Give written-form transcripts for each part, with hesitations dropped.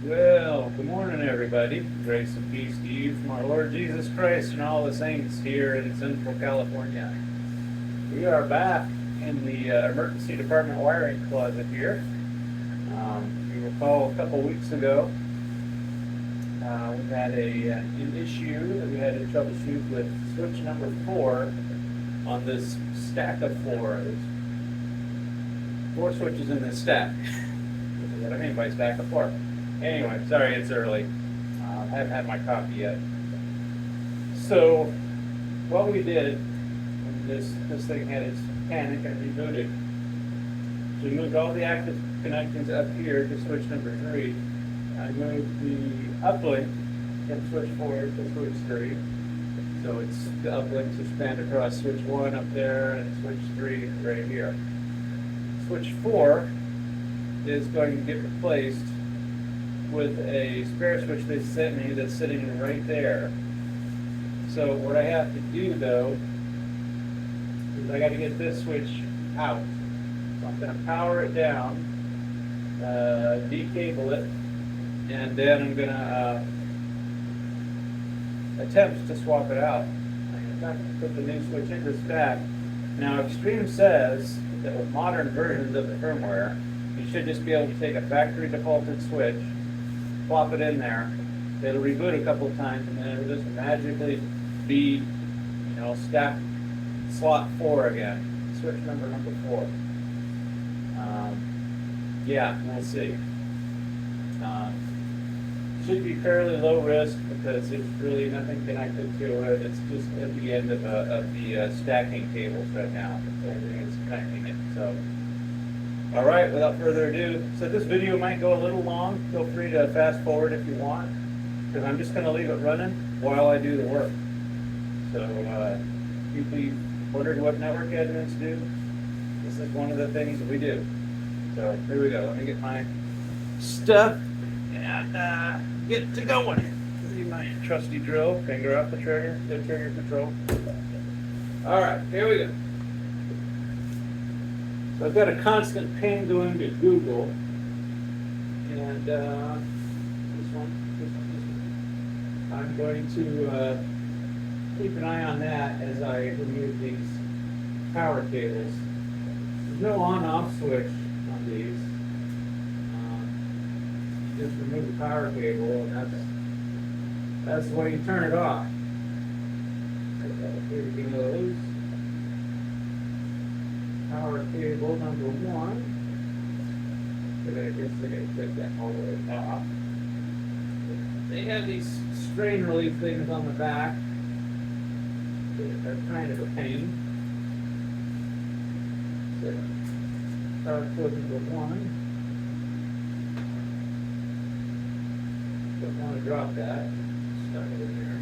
Well, good morning, everybody. Grace and peace to you from our Lord Jesus Christ and all the saints here in Central California. We are back in the emergency department wiring closet here. You recall a couple weeks ago, we had an issue that we had to troubleshoot with switch number 4 on this stack of 4. There's 4 switches in this stack, which is what I mean by stack of 4. Anyway, sorry it's early. I haven't had my coffee yet. So, what we did when this thing had its panic and rebooted, so we moved all the active connections up here to switch number 3. I moved the uplink from switch 4 to switch 3. So it's the uplinks are spanned across switch 1 up there and switch 3 right here. Switch 4 is going to get replaced with a spare switch they sent me that's sitting right there. So what I have to do though is I got to get this switch out. So I'm going to power it down, decable it, and then I'm going to attempt to swap it out. I'm going to put the new switch in the stack. Now Extreme says that with modern versions of the firmware, you should just be able to take a factory defaulted switch, plop it in there, it'll reboot a couple of times, and then it'll just magically be, stack slot 4 again, switch number 4. Yeah, we'll see. Should be fairly low risk because there's really nothing connected to it. It's just at the end of the stacking cables right now. Everything is connecting it. So. All right, without further ado, so this video might go a little long. Feel free to fast forward if you want, because I'm just going to leave it running while I do the work. So, people wondered what network admins do. This is one of the things that we do. So here we go. Let me get my stuff and get to going. Leave my trusty drill, finger off the trigger, good trigger control. All right, here we go. So I've got a constant ping going to Google, and this one. I'm going to keep an eye on that as I remove these power cables. There's no on-off switch on these. You just remove the power cable, and that's the way you turn it off. Everything loose. Power cable number 1. I guess they're going to take that all the way off. They have these strain relief things on the back. They're kind of a pain. So, power cord number 1. Don't want to drop that. Stuck it in there.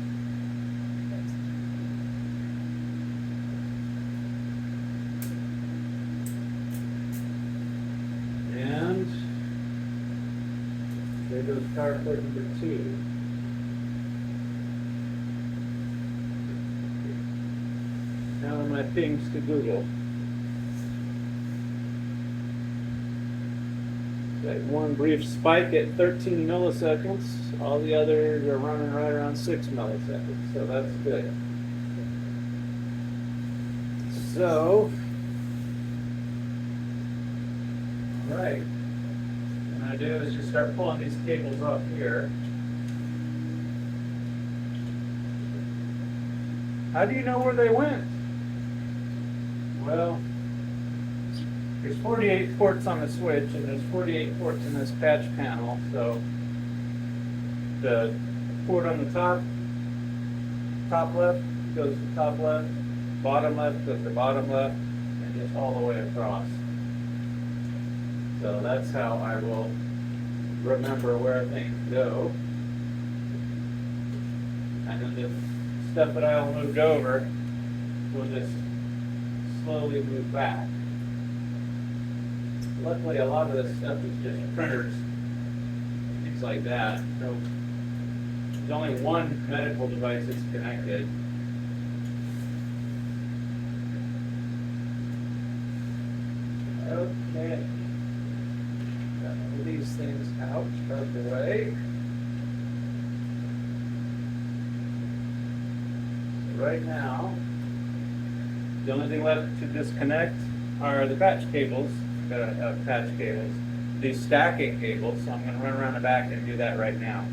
And there goes power cord number 2. Now my pings to Google. Got one brief spike at 13 milliseconds. All the others are running right around 6 milliseconds, so that's good. So, all right. What I do is just start pulling these cables off here. How do you know where they went? Well, there's 48 ports on the switch, and there's 48 ports in this patch panel. So the port on the top left goes to top left, bottom left goes to bottom left, and just all the way across. So that's how I will remember where things go. And then the stuff that I moved over will just slowly move back. Luckily, a lot of this stuff is just printers, things like that. So there's only one medical device that's connected. Okay. Got all these things out. out of the way. So right now, the only thing left to disconnect are the patch cables. Gotta have patch cables. These stacking cables, so I'm going to run around the back and do that right now.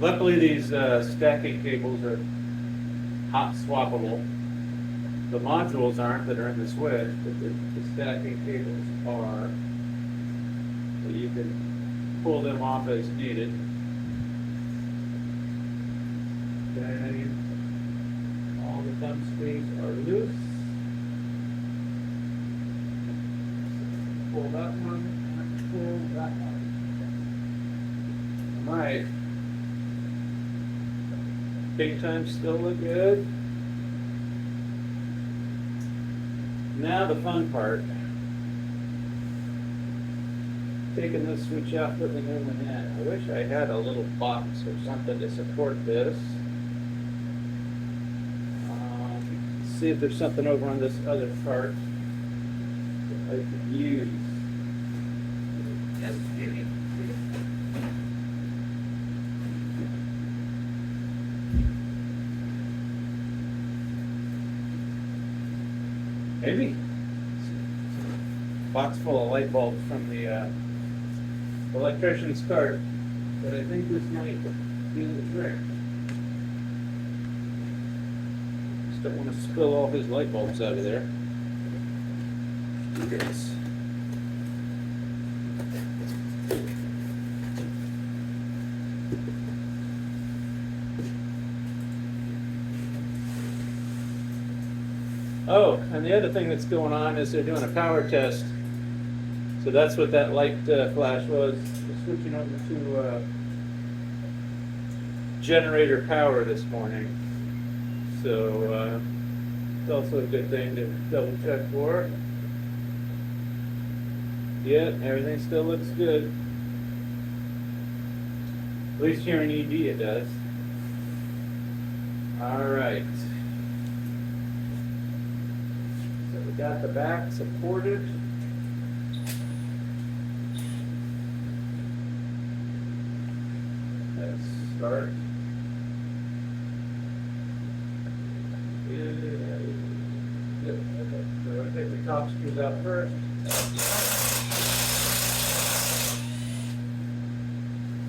Luckily, these stacking cables are hot swappable. The modules aren't that are in the switch, but the stacking cables are. So you can pull them off as needed. Okay. All the thumb screws are loose. Pull that one, and pull that one. All right. Big time still look good. Now the fun part. Taking this switch out, putting the new one in. I wish I had a little box or something to support this. See if there's something over on this other part that I could use. Yes, maybe. Maybe. Box full of light bulbs from the electrician's cart, but I think this might do the trick. Just don't want to spill all his light bulbs out of there. Let's do this. Oh, and the other thing that's going on is they're doing a power test. So that's what that light flash was. We're switching over to generator power this morning. So it's also a good thing to double check for. Yeah, everything still looks good. At least here in ED it does. All right. So we got the back supported. Let's start. Good. Okay. So I'll take the top screws out first.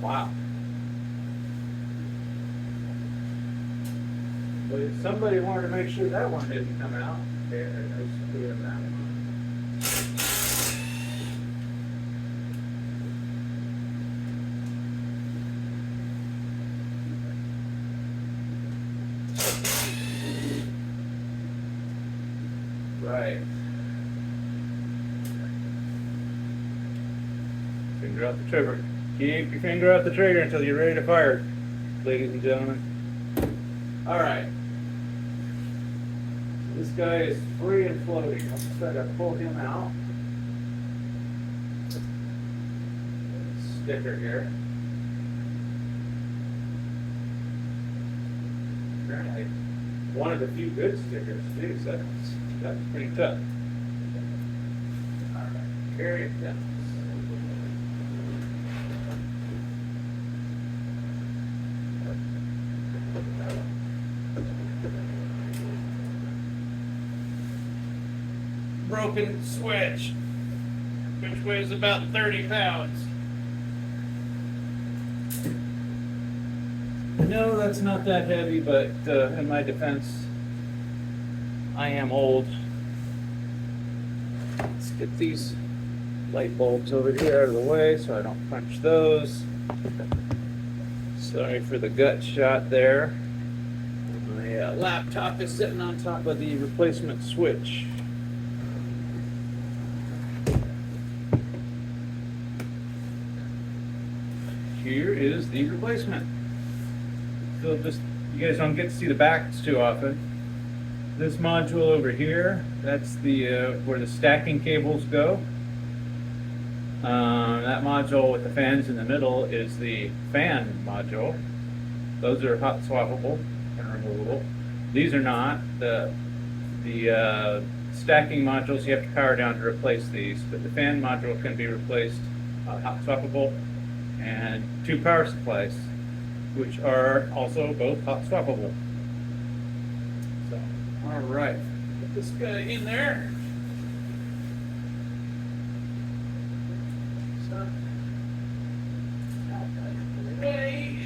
Wow. But if somebody wanted to make sure that one didn't come out, okay, there's no screw in that one. Right. Finger out the trigger. Keep your finger out the trigger until you're ready to fire, ladies and gentlemen. All right. This guy is free and floating. Let's try to pull him out. Sticker here. Apparently, one of the few good stickers. Jeez, that's pretty tough. All right, carry it down. Broken switch, which weighs about 30 pounds. No, that's not that heavy, but in my defense, I am old. Let's get these light bulbs over here out of the way so I don't punch those. Sorry for the gut shot there. My laptop is sitting on top of the replacement switch. Here is the replacement. So just, you guys don't get to see the backs too often. This module over here, that's the where the stacking cables go. That module with the fans in the middle is the fan module. Those are hot swappable and removable. These are not. The stacking modules, you have to power down to replace these, but the fan module can be replaced, hot swappable, and 2 power supplies, which are also both hot swappable. So, all right, put this guy in there. So, away.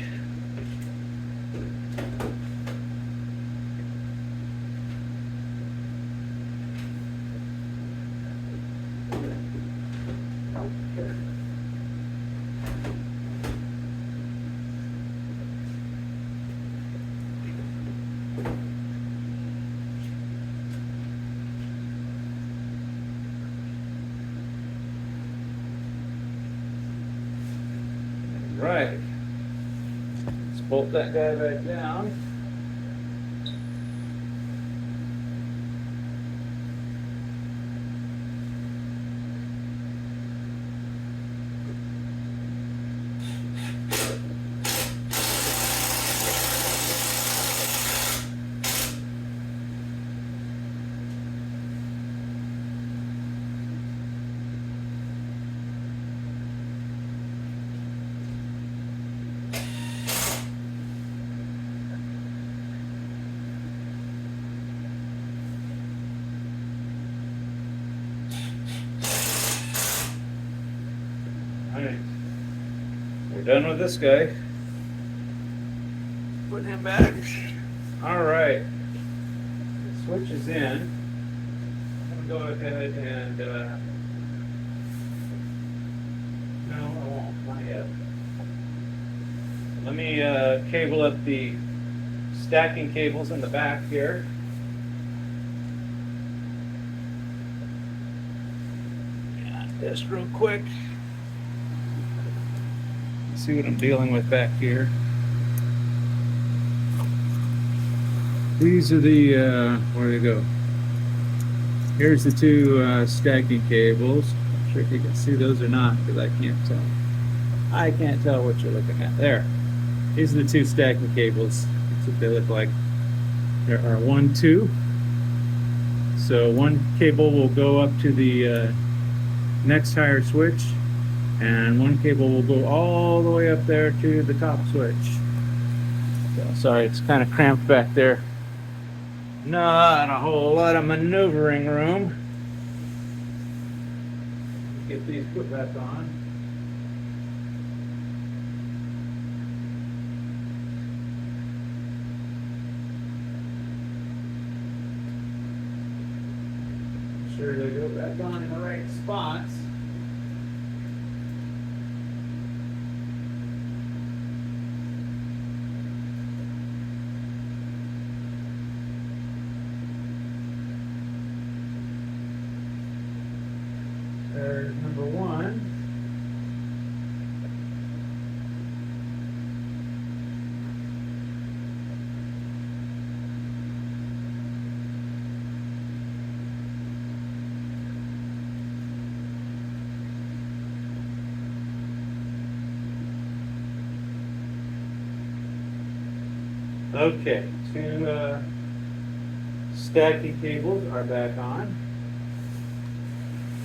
Right. Let's bolt that guy back down. Alright, we're done with this guy. Put him back. Alright, the switch is in. I'm going to go ahead and, no, I won't, not yet. Let me cable up the stacking cables in the back here. Just real quick. See what I'm dealing with back here. These are the, where do they go? Here's the 2 stacking cables. Not sure if you can see those or not, because I can't tell. I can't tell what you're looking at. There. These are the 2 stacking cables. That's what they look like. There are 1, 2. So one cable will go up to the next higher switch, and one cable will go all the way up there to the top switch. So, sorry, it's kind of cramped back there. Not a whole lot of maneuvering room. Get these put back on. Sure they go back on in the right spots. There's number 1. Okay, 2 stacking cables are back on.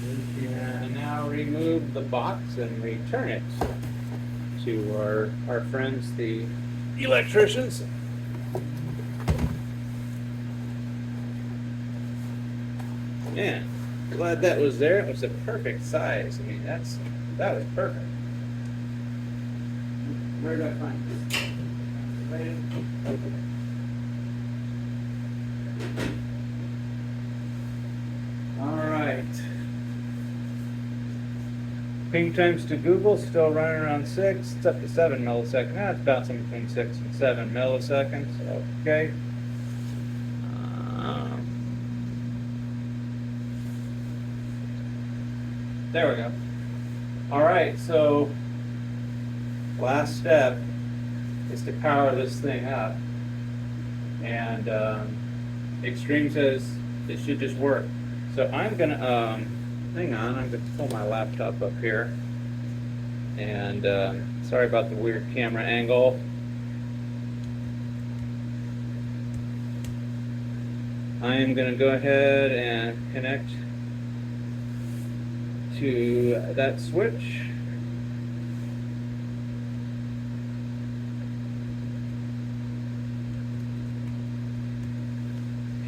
We can now remove the box and return it to our friends, the electricians. Man, glad that was there. It was a perfect size. I mean, that was perfect. Where did I find this? All right. Ping times to Google still running around 6. It's up to 7 milliseconds. Now it's bouncing between 6 and 7 milliseconds. Okay. There we go. All right. So last step is to power this thing up, and Extreme says it should just work. So I'm gonna hang on. I'm gonna pull my laptop up here. And sorry about the weird camera angle. I am going to go ahead and connect to that switch.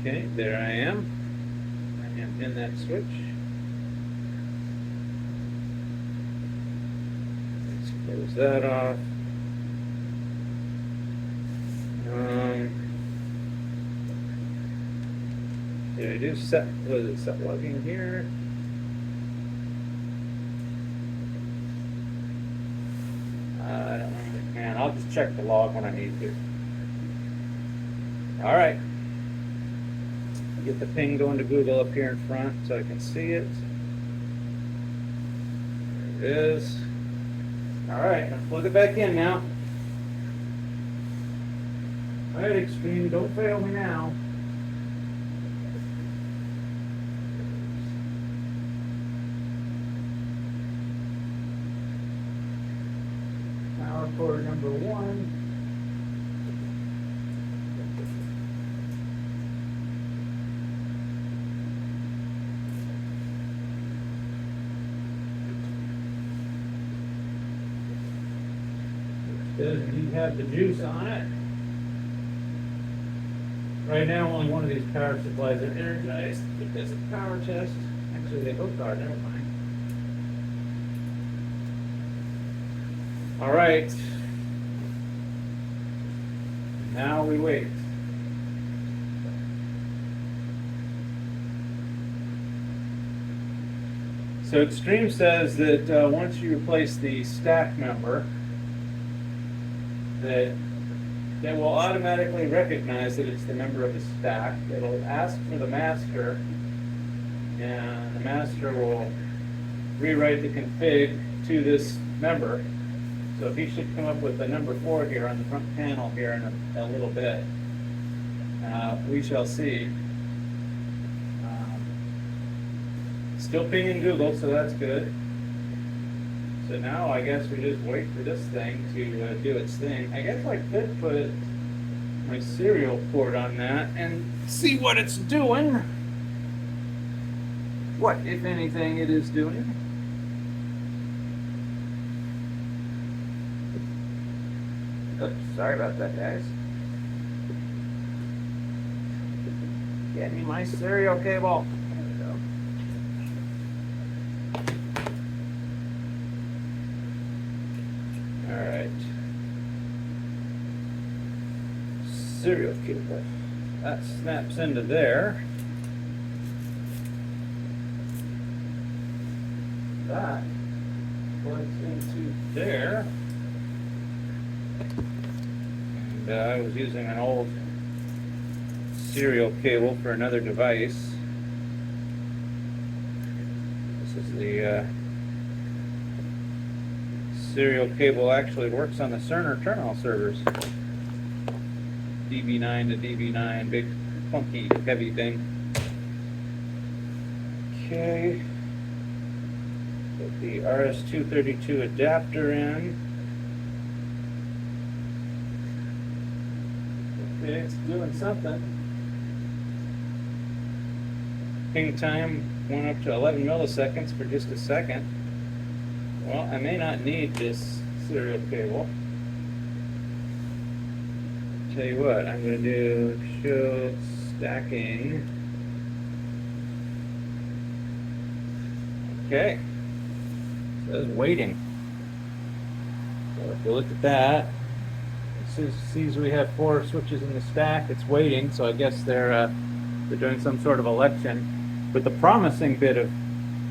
Okay, there I am. I am in that switch. Let's close that off. Did I do set, was it set logging here? I don't know. Man, I'll just check the log when I need to. All right. Get the ping going to Google up here in front so I can see it. There it is. All right, I'll plug it back in now. All right, Extreme, don't fail me now. Power cord number 1. Does indeed have the juice on it. Right now, only one of these power supplies are energized because of power test. Actually, they both are, never mind. All right. Now we wait. So Extreme says that once you replace the stack member, that will automatically recognize that it's the member of the stack. It'll ask for the master, and the master will rewrite the config to this member. So he should come up with the number 4 here on the front panel here in a little bit. We shall see. Still pinging Google, so that's good. So now I guess we just wait for this thing to do its thing. I guess I could put my serial port on that and see what it's doing. What, if anything, it is doing. Oops, sorry about that, guys. Get me my serial cable. Alright. Serial cable. That snaps into there. That plugs into there. And I was using an old serial cable for another device. This is the serial cable actually works on the Cerner terminal servers. DB9 to DB9, big funky heavy thing. Okay. Put the RS-232 adapter in. Okay, it's doing something. Ping time went up to 11 milliseconds for just a second. Well, I may not need this serial cable. Tell you what, I'm going to do show stacking. Okay. It says waiting. So if you look at that, it sees we have 4 switches in the stack. It's waiting, so I guess they're doing some sort of election. But the promising bit of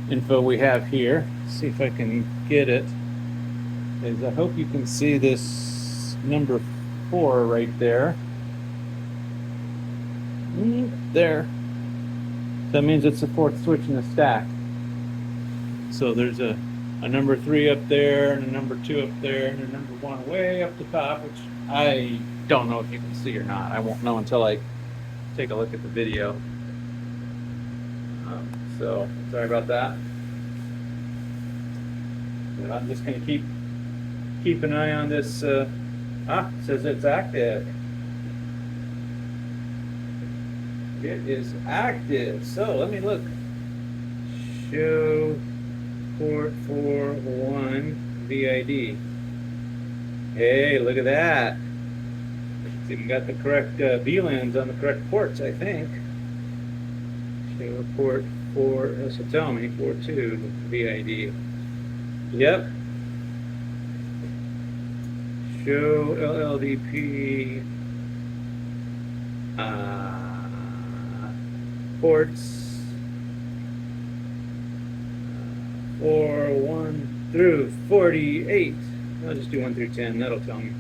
info we have here, see if I can get it, is I hope you can see this number 4 right there. There. That means it's the 4th switch in the stack. So there's a number 3 up there, and a number 2 up there, and a number 1 way up the top, which I don't know if you can see or not. I won't know until I take a look at the video. So sorry about that. But I'm just going to keep keep an eye on this. It says it's active. It is active. So let me look. Show port 41 VID. Hey, look at that. It's even got the correct VLANs on the correct ports, I think. Show port 4, this will tell me, 42 VID. Yep. Show LLDP ports 1 through 48. I'll just do 1 through 10, that'll tell me.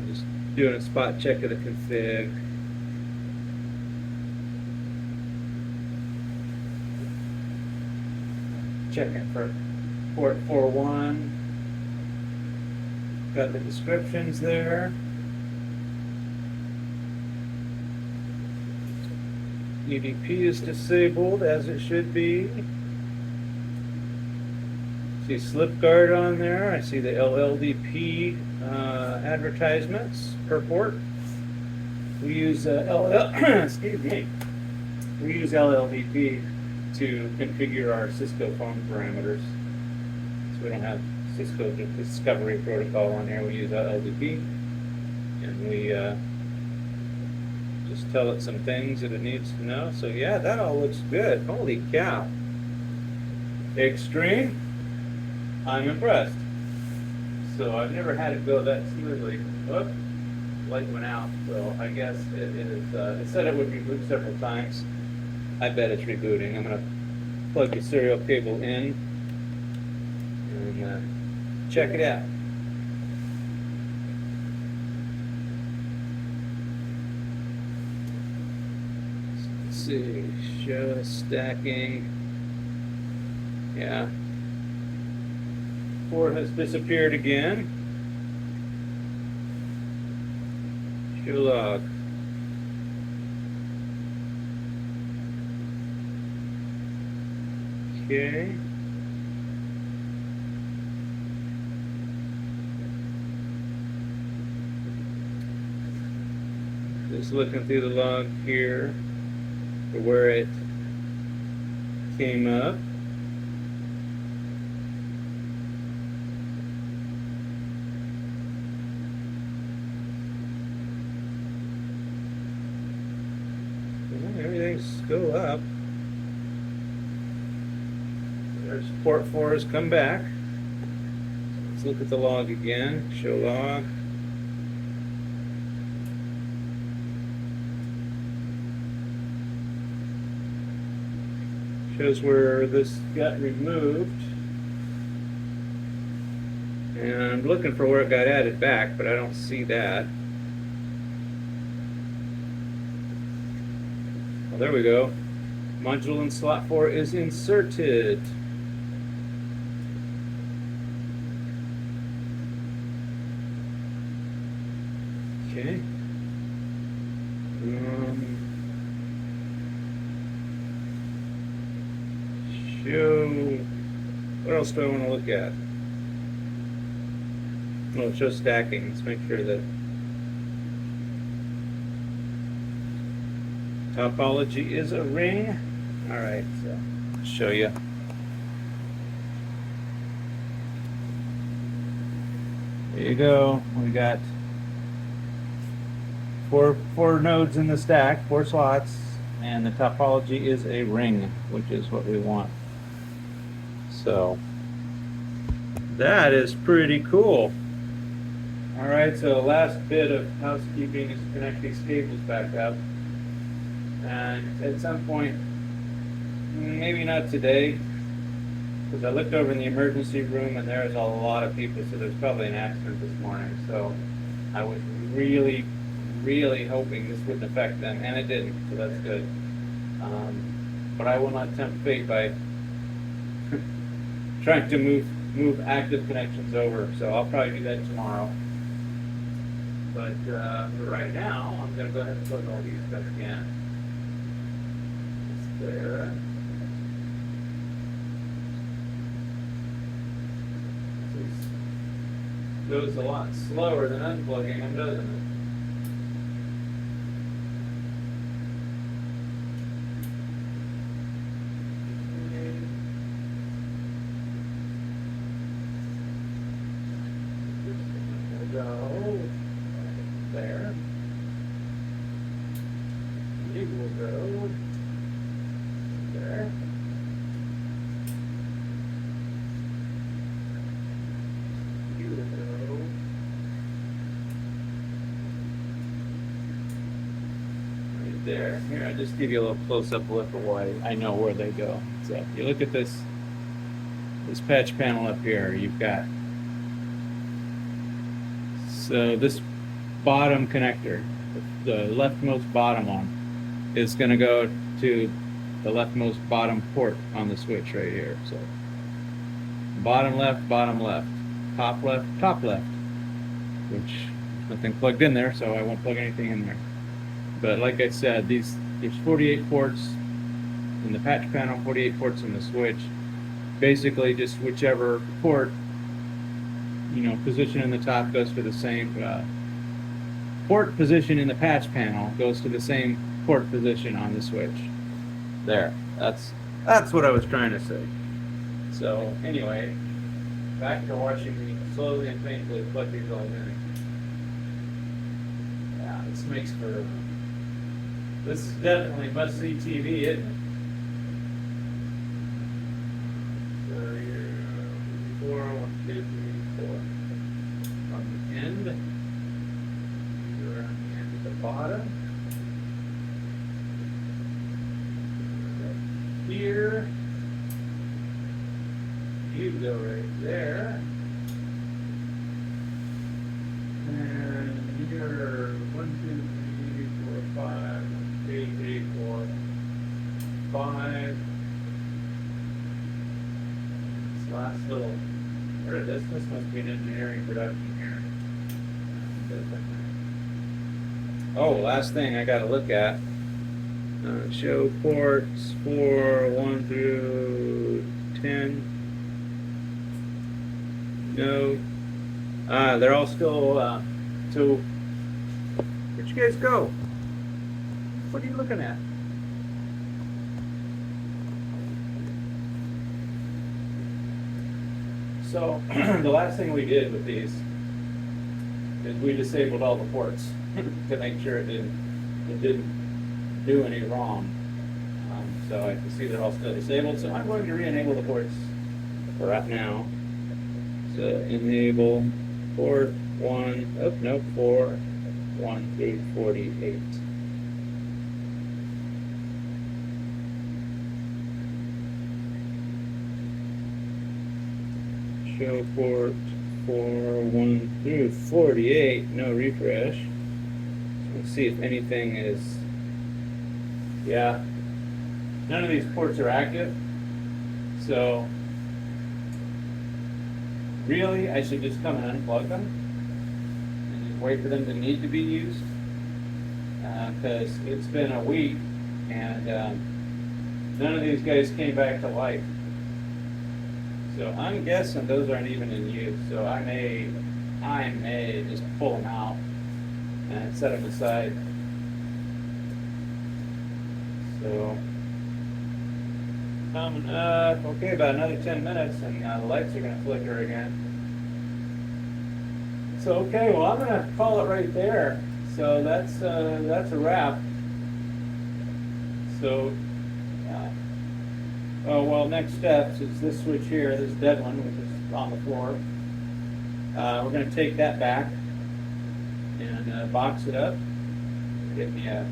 Just doing a spot check of the config. Checking for port 41. Got the descriptions there. UDP is disabled as it should be. See SlipGuard on there. I see the LLDP advertisements per port. We use excuse me. We use LLDP to configure our Cisco phone parameters. So we don't have Cisco Discovery Protocol on here. We use LLDP, and we just tell it some things that it needs to know. So yeah, that all looks good. Holy cow. Extreme. I'm impressed. So I've never had it go that smoothly. Whoop, light went out. So I guess it is. It said it would reboot several times. I bet it's rebooting. I'm gonna plug the serial cable in and check it out. Let's see. Show stacking. Yeah. 4 has disappeared again. Show log. Okay. Just looking through the log here for where it came up. Everything's still up. There's port 4 has come back. Let's look at the log again. Show log. Shows where this got removed. And I'm looking for where it got added back, but I don't see that. Well, there we go. Module in slot 4 is inserted. Okay. Show. What else do I want to look at? Oh, show stacking. Let's make sure that topology is a ring. All right, so I'll show you. There you go. We got four nodes in the stack, 4 slots, and the topology is a ring, which is what we want. So that is pretty cool. All right, so last bit of housekeeping is to connect these cables back up. And at some point, maybe not today, because I looked over in the emergency room and there's a lot of people, so there's probably an accident this morning. So I was really hoping this wouldn't affect them, and it didn't, so that's good. But I will not tempt fate by trying to move active connections over, so I'll probably do that tomorrow. But for right now, I'm going to go ahead and plug all these back in. It's there. This goes a lot slower than unplugging them, doesn't it? Go there. You will go there. You will go right there. Here, I'll just give you a little close-up look of why I know where they go. So if you look at this patch panel up here, you've got so this bottom connector, the leftmost bottom one, is going to go to the leftmost bottom port on the switch right here. So bottom left, top left, which nothing plugged in there, so I won't plug anything in there. But like I said, there's 48 ports in the patch panel, 48 ports in the switch. Basically, just whichever port, position in the top goes to the same port position in the patch panel goes to the same port position on the switch. There. That's what I was trying to say. So anyway, back to watching me slowly and painfully plug these all in. Yeah, this is definitely must-see TV, isn't it? So you're 4, 1, 2, 3, 4. On the end, you're on the end at the bottom. Here, you go right there. And you're 1, 2, 3, 4, 5, 3, 4, 5. This last little, this must be an engineering production here. Oh, last thing I got to look at. Show ports 4, 1 through 10. No. They're all still, so, where'd you guys go? What are you looking at? So, the last thing we did with these is we disabled all the ports to make sure it didn't do any wrong. So I can see they're all still disabled. So I'm going to re-enable the ports for right now. So enable port 1, oh no, 4, 1 through 48. Show port 4, 1 through 48, no refresh. So let's see if anything is, yeah, none of these ports are active. So really, I should just come and unplug them and just wait for them to need to be used, because it's been a week and none of these guys came back to life. So I'm guessing those aren't even in use. So I may just pull them out and set them aside. So coming up, okay, about another 10 minutes and the lights are going to flicker again. So okay, well I'm going to call it right there. So that's a wrap. So oh well, next steps is this switch here, this dead one, which is on the floor. We're going to take that back and box it up. Get me a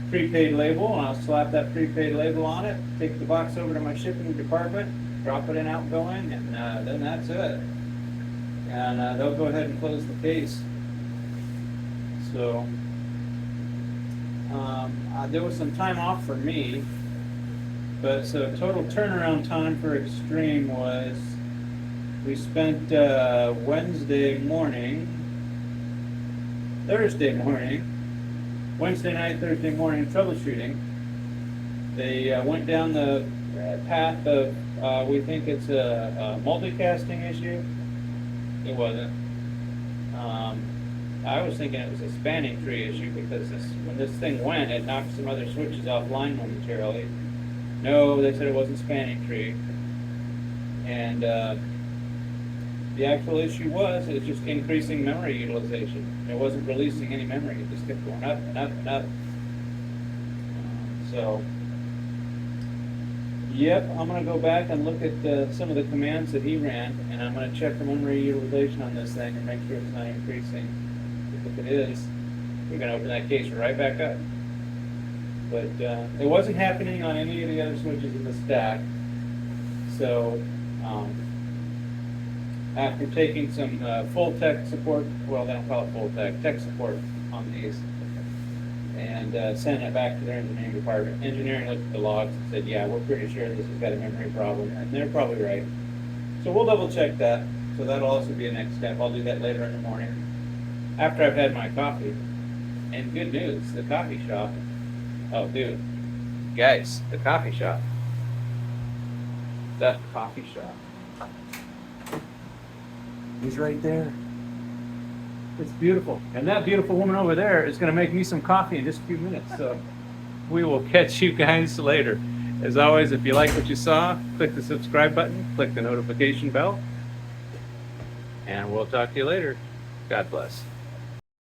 prepaid label, and I'll slap that prepaid label on it. Take the box over to my shipping department, drop it in outgoing, and then that's it. And they'll go ahead and close the case. So there was some time off for me. But so total turnaround time for Extreme was, we spent Wednesday morning Thursday morning, Wednesday night, Thursday morning troubleshooting. They went down the path of, we think it's a multicasting issue. It wasn't. I was thinking it was a spanning tree issue because when this thing went, it knocked some other switches offline momentarily. No, they said it wasn't spanning tree. And the actual issue was just increasing memory utilization. It wasn't releasing any memory. It just kept going up and up and up. So, yep, I'm going to go back and look at some of the commands that he ran, and I'm going to check the memory utilization on this thing and make sure it's not increasing. If it is, we're going to open that case right back up. But it wasn't happening on any of the other switches in the stack. So, after taking some full tech support, well, they don't call it full tech support on these, and sending it back to their engineering department. Engineering looked at the logs and said, yeah, we're pretty sure this has got a memory problem, and they're probably right. So we'll double check that. So that'll also be a next step. I'll do that later in the morning, after I've had my coffee. And good news, the coffee shop. Oh, dude. Guys, the coffee shop. That coffee shop. He's right there. It's beautiful. And that beautiful woman over there is going to make me some coffee in just a few minutes. So we will catch you guys later. As always, if you like what you saw, click the subscribe button, click the notification bell, and we'll talk to you later. God bless.